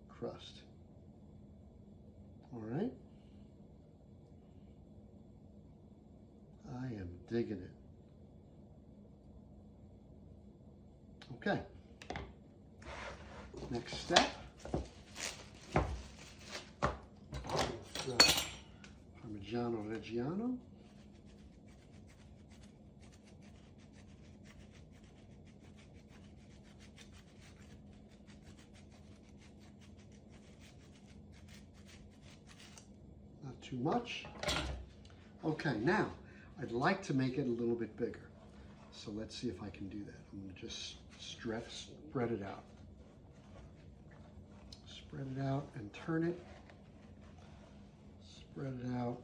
crust. All right? I am digging it. Okay. Next step. Fresh Parmigiano Reggiano. Not too much. Okay, now I'd like to make it a little bit bigger. So let's see if I can do that. I'm going to just spread it out. Spread it out and turn it. Spread it out.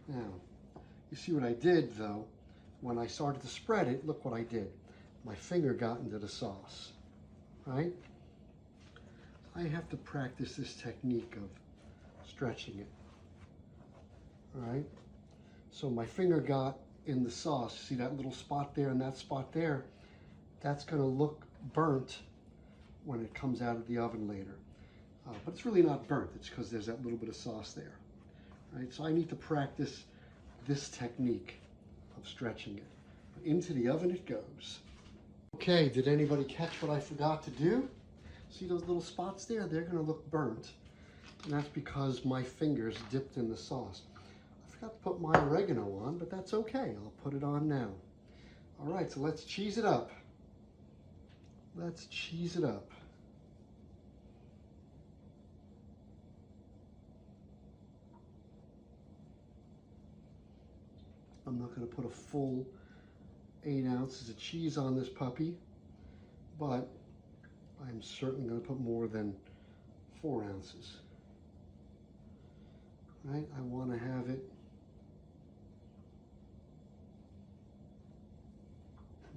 Now, you see what I did though? When I started to spread it, look what I did. My finger got into the sauce, right? I have to practice this technique of stretching it. All right, so my finger got in the sauce. See that little spot there and that spot there? That's gonna look burnt when it comes out of the oven later. But it's really not burnt, it's because there's that little bit of sauce there. All right, so I need to practice this technique of stretching it. Into the oven it goes. Okay, did anybody catch what I forgot to do? See those little spots there? They're gonna look burnt. And that's because my fingers dipped in the sauce. I forgot to put my oregano on, but that's okay. I'll put it on now. All right, so let's cheese it up. Let's cheese it up. I'm not going to put a full 8 ounces of cheese on this puppy, but I'm certainly going to put more than 4 ounces. Right? I want to have it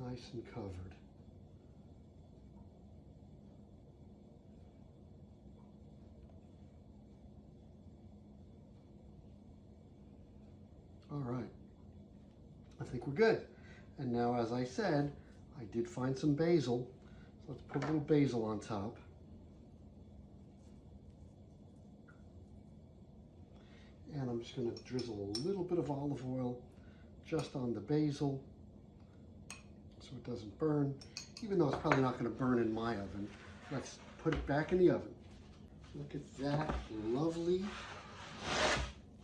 nice and covered. All right, I think we're good. And now, as I said, I did find some basil, so let's put a little basil on top. And I'm just going to drizzle a little bit of olive oil just on the basil so it doesn't burn, even though it's probably not going to burn in my oven. Let's put it back in the oven. Look at that lovely,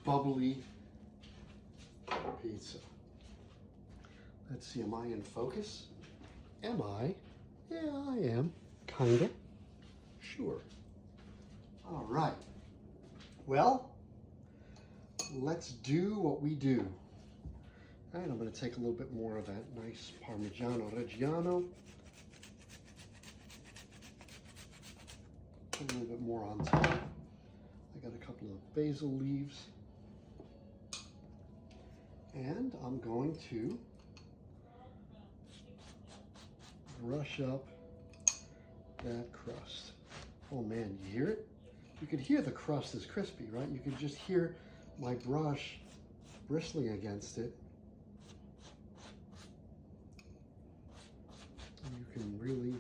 bubbly pizza. Let's see, am I in focus? Am I? Yeah, I am. Kinda. Sure. All right. Well, let's do what we do. And I'm going to take a little bit more of that nice Parmigiano Reggiano. Put a little bit more on top. I got a couple of basil leaves. And I'm going to brush up that crust. Oh man, you hear it? You could hear the crust is crispy, right? You could just hear my brush bristling against it. And you can really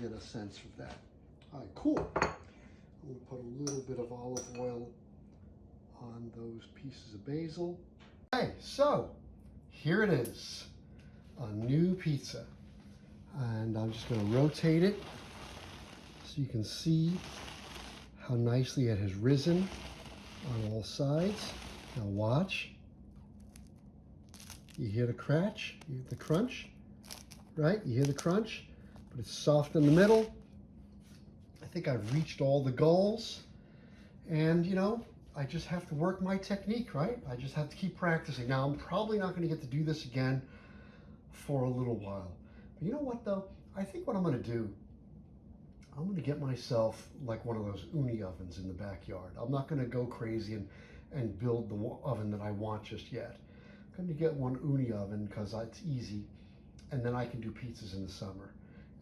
get a sense of that. All right, cool. I'm going to put a little bit of olive oil on those pieces of basil. Okay, so here it is, a new pizza. And I'm just going to rotate it so you can see how nicely it has risen on all sides. Now watch. You hear the crunch, right? You hear the crunch, but it's soft in the middle. I think I've reached all the goals, and you know, I just have to work my technique, right? I just have to keep practicing. Now, I'm probably not going to get to do this again for a little while. But you know what though? I think what I'm going to do, I'm going to get myself like one of those uni ovens in the backyard. I'm not going to go crazy and build the oven that I want just yet. I'm going to get one uni oven because it's easy, and then I can do pizzas in the summer,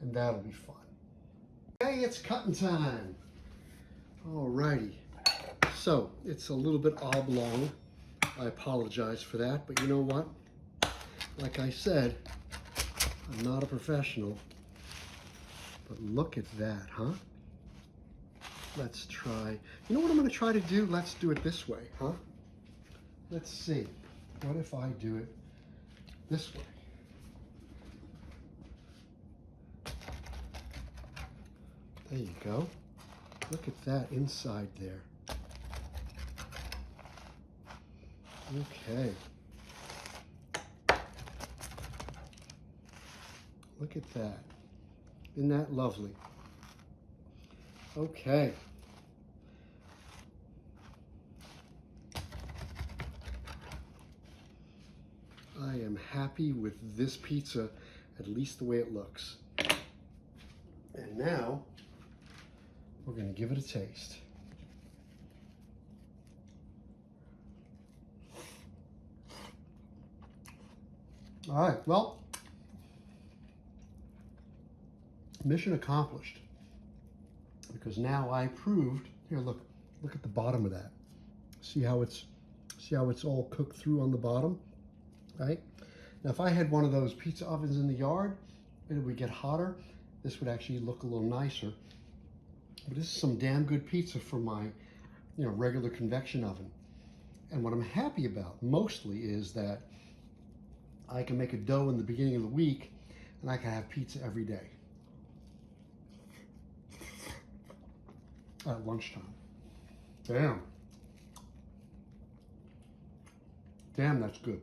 and that'll be fun. Okay, it's cutting time. Alrighty. So it's a little bit oblong. I apologize for that, but you know what? Like I said, I'm not a professional, but look at that, huh? Let's try. You know what I'm going to try to do? Let's do it this way, huh? Let's see. What if I do it this way? There you go. Look at that inside there. Okay. Look at that. Isn't that lovely? Okay. I am happy with this pizza, at least the way it looks. And now, we're going to give it a taste. All right, well, mission accomplished. Because now I proved, here look at the bottom of that. See how it's all cooked through on the bottom, right? Now if I had one of those pizza ovens in the yard, it would get hotter. This would actually look a little nicer. But this is some damn good pizza for my, regular convection oven. And what I'm happy about mostly is that I can make a dough in the beginning of the week and I can have pizza every day at lunchtime. Damn, that's good.